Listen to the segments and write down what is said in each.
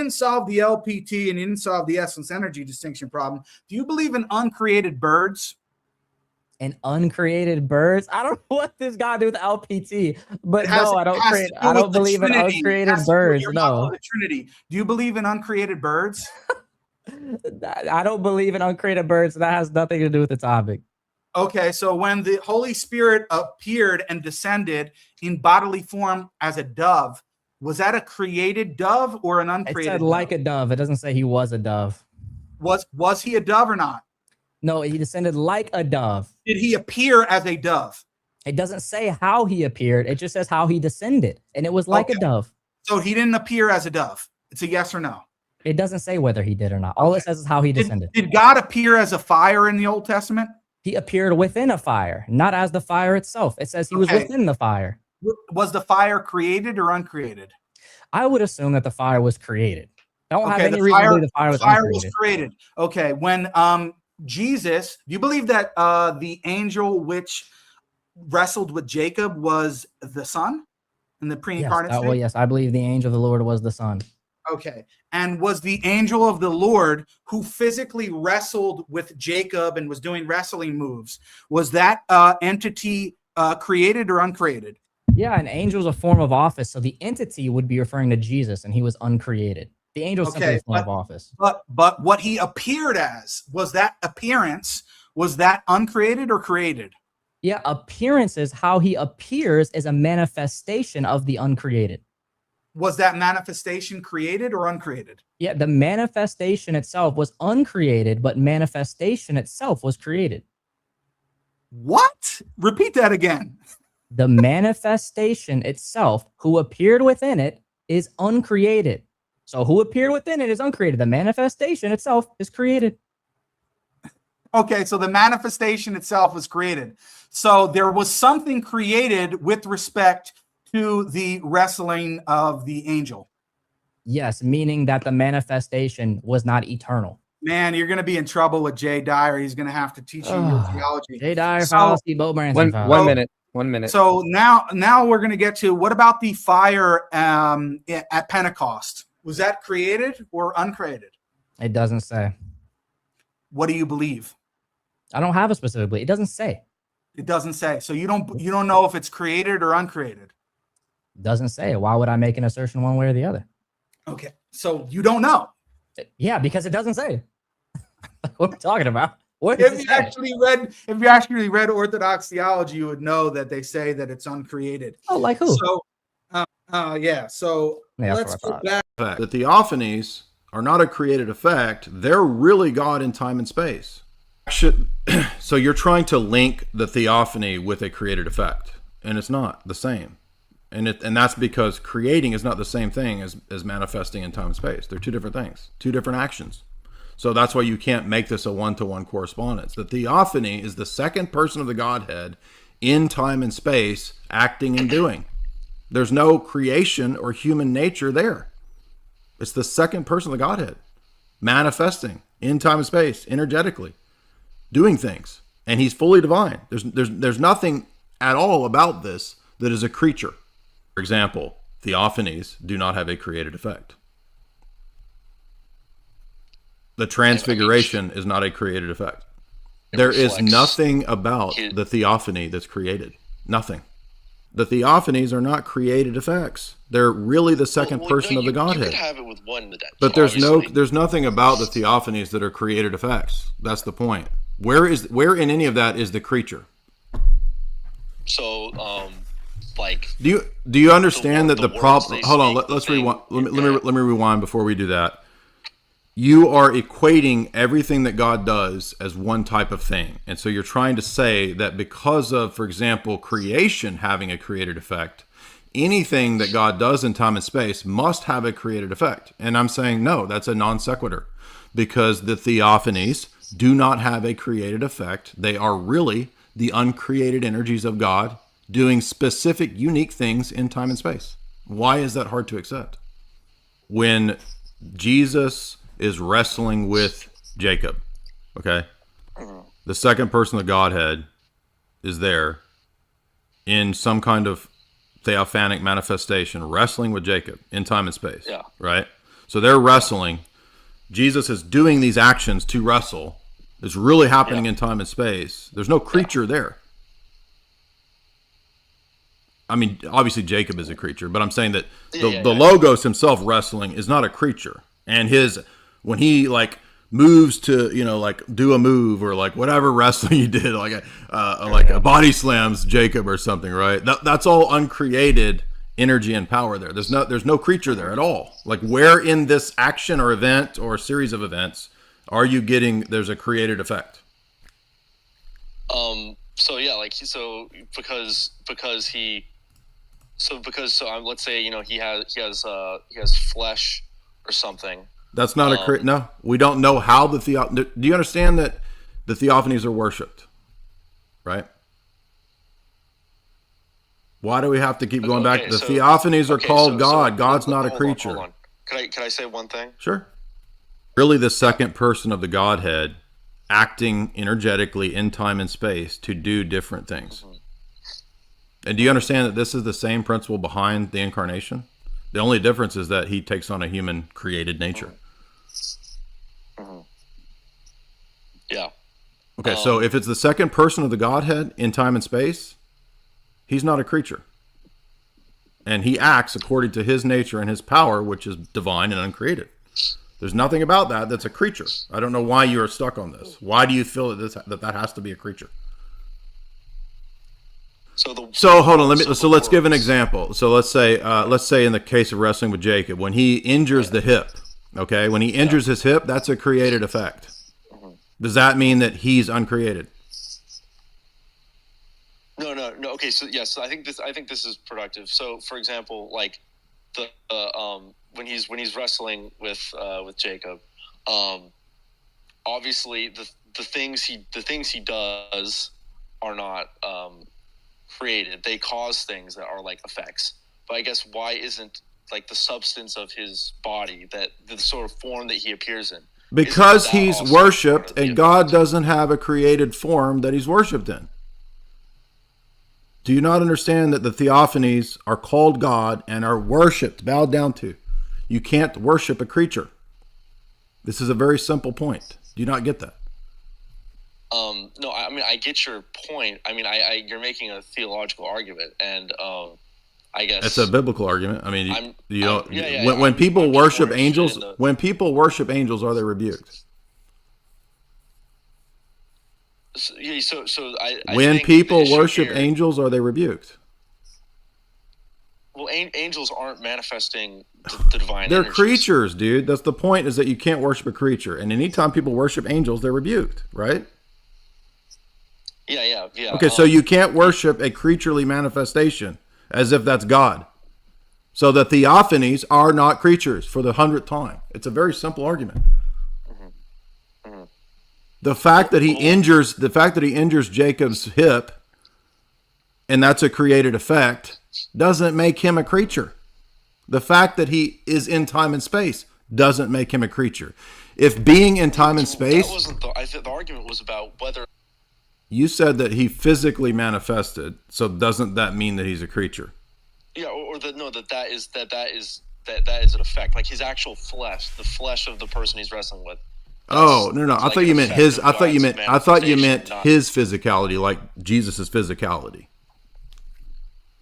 didn't solve the LPT and you didn't solve the essence energy distinction problem. Do you believe in uncreated birds? And uncreated birds? I don't know what this got to do with LPT, but no, I don't believe in uncreated birds. No. Trinity. Do you believe in uncreated birds? I don't believe in uncreated birds. That has nothing to do with the topic. Okay, so when the Holy Spirit appeared and descended in bodily form as a dove, was that a created dove or an uncreated It said dove? like a dove. It doesn't say he was a dove. Was he a dove or not? No, he descended like a dove. Did he appear as a dove? It doesn't say how he appeared. It just says how he descended, and it was like a dove. So he didn't appear as a dove. It's a yes or no. It doesn't say whether he did or not. All it says is how he descended. Did God appear as a fire in the Old Testament? He appeared within a fire, not as the fire itself. It says he was within the fire. Was the fire created or uncreated? I would assume that the fire was created. Don't have any reason to believe the fire was uncreated. Was created. Okay, when Jesus, do you believe that the angel which wrestled with Jacob was the Son in the pre-incarnate state? Well, yes, I believe the angel of the Lord was the Son. Okay, and was the angel of the Lord who physically wrestled with Jacob and was doing wrestling moves, was that entity created or uncreated? Yeah, an angel is a form of office, so the entity would be referring to Jesus, and he was uncreated. The angel is simply a form of office. But what he appeared as, was that appearance, was that uncreated or created? Yeah, appearances, how he appears is a manifestation of the uncreated. Was that manifestation created or uncreated? Yeah, the manifestation itself was uncreated, but manifestation itself was created. What? Repeat that again. The manifestation itself, who appeared within it, is uncreated. So who appeared within it is uncreated. The manifestation itself is created. Okay, so the manifestation itself was created. So there was something created with respect to the wrestling of the angel. Yes, meaning that the manifestation was not eternal. Man, you're going to be in trouble with Jay Dyer. He's going to have to teach you your theology. Jay Dyer fallacy, Bo Branson fallacy. One minute. So now we're going to get to, what about the fire at Pentecost? Was that created or uncreated? It doesn't say. What do you believe? I don't have a specific belief. It doesn't say. It doesn't say. So you don't know if it's created or uncreated. Doesn't say. Why would I make an assertion one way or the other? Okay, so you don't know. Yeah, because it doesn't say. What are we talking about? If you actually read Orthodox theology, you would know that they say that it's uncreated. Oh, like who? So, So let's go back. The Theophanies are not a created effect. They're really God in time and space. So you're trying to link the Theophany with a created effect, and it's not the same. And that's because creating is not the same thing as manifesting in time and space. They're two different things, two different actions. So that's why you can't make this a one-to-one correspondence. The Theophany is the second person of the Godhead in time and space, acting and doing. There's no creation or human nature there. It's the second person of the Godhead, manifesting in time and space, energetically, doing things. And he's fully divine. There's nothing at all about this that is a creature. For example, theophanies do not have a created effect. The transfiguration is not a created effect. There is nothing about the theophany that's created. Nothing. The theophanies are not created effects. They're really the second person of the Godhead. You could have it with one. But there's nothing about the theophanies that are created effects. That's the point. Where in any of that is the creature? So, do you understand that the problem? Hold on, let's rewind. Let me rewind before we do that. You are equating everything that God does as one type of thing. And so you're trying to say that because of, for example, creation having a created effect, anything that God does in time and space must have a created effect. And I'm saying, no, that's a non sequitur, because the theophanies do not have a created effect. They are really the uncreated energies of God doing specific, unique things in time and space. Why is that hard to accept? When Jesus is wrestling with Jacob, okay? The second person of the Godhead is there in some kind of theophanic manifestation, wrestling with Jacob in time and space, right? So they're wrestling. Jesus is doing these actions to wrestle. It's really happening in time and space. There's no creature there. I mean, obviously Jacob is a creature, but I'm saying that the Logos himself wrestling is not a creature. And when he like moves to, like do a move or like whatever wrestling he did, like a body slams Jacob or something, right? That's all uncreated energy and power there. There's no creature there at all. Like, where in this action or event or series of events are you getting there's a created effect? Let's say he has flesh or something. That's not no. We don't know how do you understand that the Theophanies are worshipped, right? Why do we have to keep going back? The Theophanies are called God. God's not a creature. Hold on. Can I say one thing? Sure. Really, the second person of the Godhead acting energetically in time and space to do different things. Mm-hmm. And do you understand that this is the same principle behind the incarnation? The only difference is that he takes on a human created nature. Mm-hmm. Yeah. Okay, so if it's the second person of the Godhead in time and space, he's not a creature. And he acts according to his nature and his power, which is divine and uncreated. There's nothing about that that's a creature. I don't know why you are stuck on this. Why do you feel that has to be a creature? So hold on. Let's give an example. So let's say in the case of wrestling with Jacob, when he injures the hip, okay, when he injures his hip, that's a created effect. Does that mean that he's uncreated? No. Okay, so yes, I think this is productive. So, for example, like when he's wrestling with Jacob, obviously the things he does are not created. They cause things that are like effects. But I guess why isn't like the substance of his body, that the sort of form that he appears in? Because he's worshipped, and God doesn't have a created form that he's worshipped in. Do you not understand that the Theophanies are called God and are worshipped, bowed down to? You can't worship a creature. This is a very simple point. Do you not get that? No, I mean, I get your point. I mean, you're making a theological argument, and I guess it's a biblical argument. I mean, when people worship angels, when people worship angels, are they rebuked? When people worship angels, are they rebuked? Well, angels aren't manifesting the divine. They're energies. Creatures, dude. That's the point. Is that you can't worship a creature, and anytime people worship angels, they're rebuked, right? Yeah. Okay, so you can't worship a creaturely manifestation as if that's God. So the Theophanies are not creatures for the 100th time. It's a very simple argument. Mm-hmm. The fact that he injures Jacob's hip, and that's a created effect, doesn't make him a creature. The fact that he is in time and space doesn't make him a creature. If being in time and space, I think the argument was about whether. You said that he physically manifested, so doesn't that mean that he's a creature? Yeah, that is an effect, like his actual flesh, the flesh of the person he's wrestling with. Oh no! I thought you meant his. I thought you meant his physicality, like Jesus's physicality,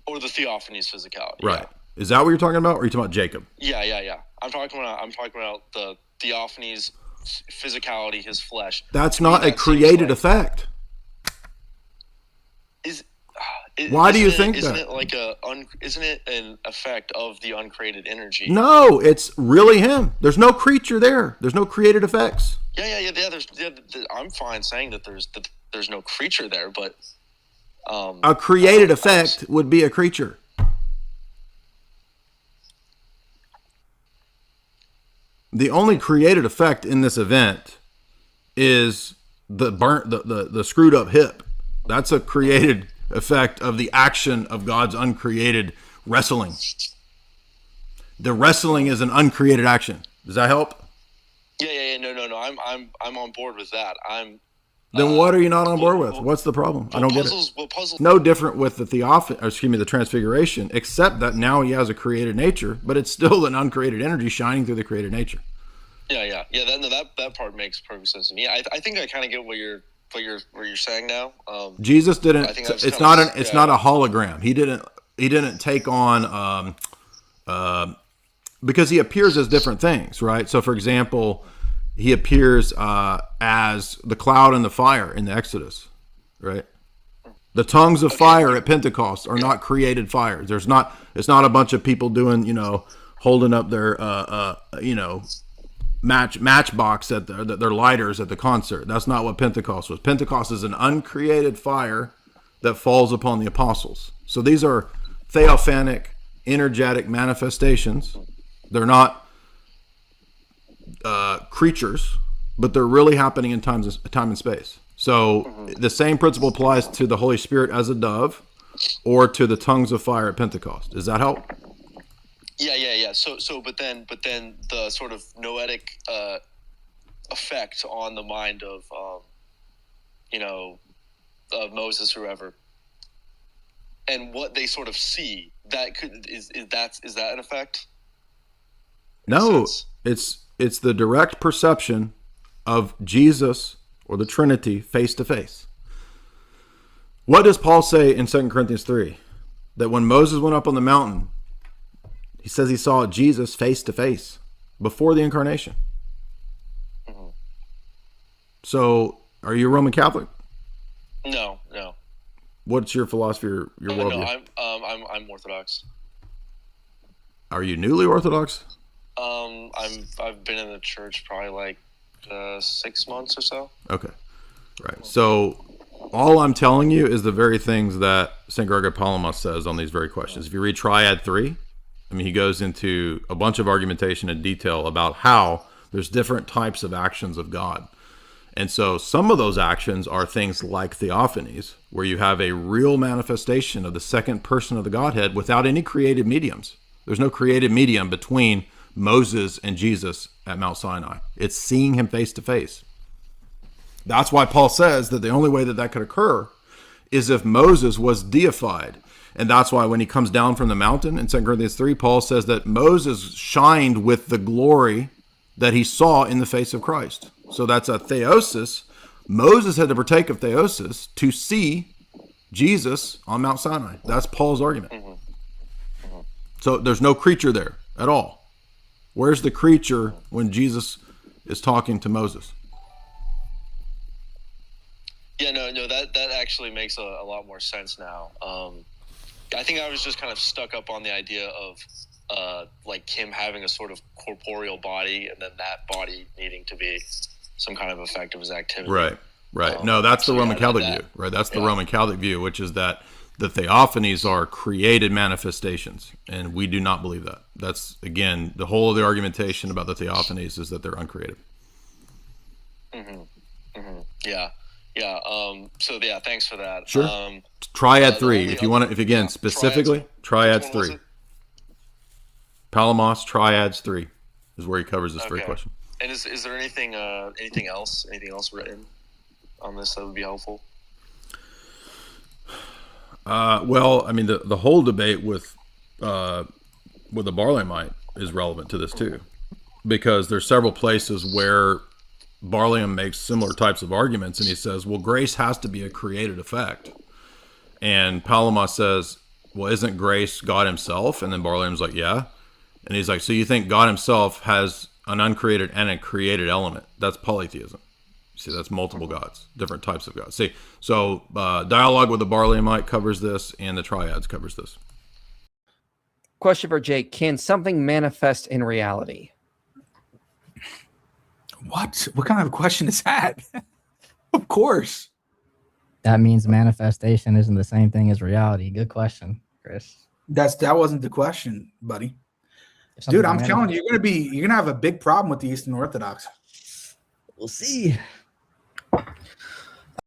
or the Theophany's physicality. Right? Yeah. Is that what you're talking about, or are you talking about Jacob? Yeah. I'm talking about the Theophany's physicality, his flesh. That's not a created effect. Why do you think isn't that? Isn't it an effect of the uncreated energy? No, it's really him. There's no creature there. There's no created effects. Yeah. I'm fine saying that there's no creature there, but a created effect would be a creature. The only created effect in this event is the screwed up hip. That's a created effect of the action of God's uncreated wrestling. The wrestling is an uncreated action. Does that help? Yeah. No. I'm on board with that. Then what are you not on board with? What's the problem? I don't get it. No different with the Theophany, or excuse me, the Transfiguration, except that now he has a created nature, but it's still an uncreated energy shining through the created nature. Yeah. That part makes perfect sense to me. I think I kind of get what you're saying now. Jesus didn't. It's not a hologram. He didn't take on because he appears as different things, right? So, for example, he appears as the cloud and the fire in the Exodus, right? The tongues of fire at Pentecost are not created fires. It's not a bunch of people doing, holding up their, matchbox at their lighters at the concert. That's not what Pentecost was. Pentecost is an uncreated fire that falls upon the apostles. So these are theophanic, energetic manifestations. They're not creatures, but they're really happening in time and space. So the same principle applies to the Holy Spirit as a dove, or to the tongues of fire at Pentecost. Does that help? Yeah. So, but then the sort of noetic effect on the mind of Moses, whoever, and what they sort of see, is that an effect? No, it's the direct perception of Jesus or the Trinity face to face. What does Paul say in 2 Corinthians 3? That when Moses went up on the mountain, he says he saw Jesus face to face before the incarnation. Mm-hmm. So, are you a Roman Catholic? No. What's your philosophy or your worldview? No, I'm Orthodox. Are you newly Orthodox? I've been in the church probably like 6 months or so. Okay, right. So all I'm telling you is the very things that St. Gregory Palamas says on these very questions. If you read Triad 3, he goes into a bunch of argumentation and detail about how there's different types of actions of God. And so some of those actions are things like theophanies, where you have a real manifestation of the second person of the Godhead without any created mediums. There's no created medium between Moses and Jesus at Mount Sinai. It's seeing him face to face. That's why Paul says that the only way that could occur is if Moses was deified. And that's why when he comes down from the mountain in 2 Corinthians 3, Paul says that Moses shined with the glory that he saw in the face of Christ. So that's a theosis. Moses had to partake of theosis to see Jesus on Mount Sinai. That's Paul's argument. So there's no creature there at all. Where's the creature when Jesus is talking to Moses? Yeah, no, that actually makes a lot more sense now. I think I was just kind of stuck up on the idea of like him having a sort of corporeal body, and then that body needing to be some kind of effect of his activity. Right. No, that's the Roman Catholic view, right? That's the Roman Catholic view, which is that the theophanies are created manifestations, and we do not believe that. That's, again, the whole of the argumentation about the theophanies is that they're uncreated. Yeah. So thanks for that. Sure. Triad 3, if you want to, if again, specifically, Triads 3. Palamas, Triads 3 is where he covers this very question. And is there anything else written on this that would be helpful? Well, the whole debate with the Barlaamite is relevant to this too, because there's several places where Barlaam makes similar types of arguments, and he says, well, grace has to be a created effect. And Palamas says, well, isn't grace God himself? And then Barlaam's like, yeah. And he's like, so you think God himself has an uncreated and a created element? That's polytheism. See, that's multiple gods, different types of gods. See, so dialogue with the Barlaamite covers this, and the Triads covers this. Question for Jake: can something manifest in reality? What kind of question is that? Of course. That means manifestation isn't the same thing as reality. Good question, Chris. That wasn't the question, buddy. Dude, I'm telling you, you're gonna have a big problem with the Eastern Orthodox. We'll see.